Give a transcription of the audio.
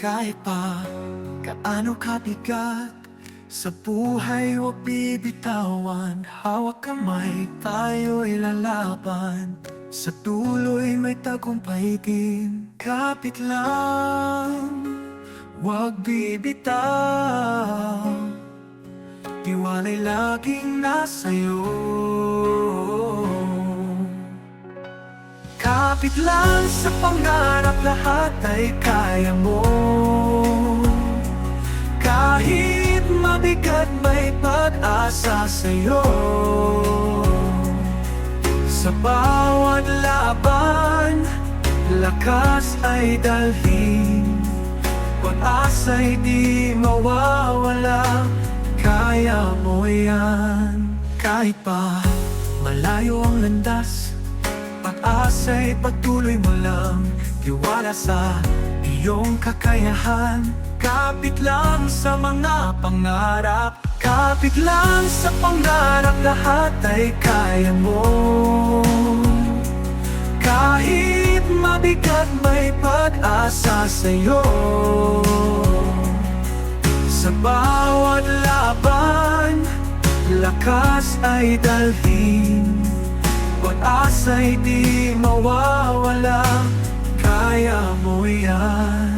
Kahit pa gaano kabigat sa buhay, huwag bibitawan. Hawak kamay, tayo'y lalaban. Sa tuloy may tagumpay din. Kapit lang, huwag bibitaw. Tiwala'y laging nasa'yo. Kapit lang sa pangarap, lahat ay kaya mo. Kahit mabigat, may pag-asa sa'yo. Sa bawat laban, lakas ay dalhin. Pag-asa'y di mawawala, kaya mo yan. Kahit pa malayo ang landas, pag-asa'y pagtuloy mo lang. Tiwala sa iyong kakayahan. Kapit lang sa mga pangarap. Kapit lang sa pangarap, lahat ay kaya mo. Kahit mabigat, may pag-asa sa'yo. Sa bawat laban, lakas ay dalhin. Pag-asa'y di mawawala, kaya mo yan.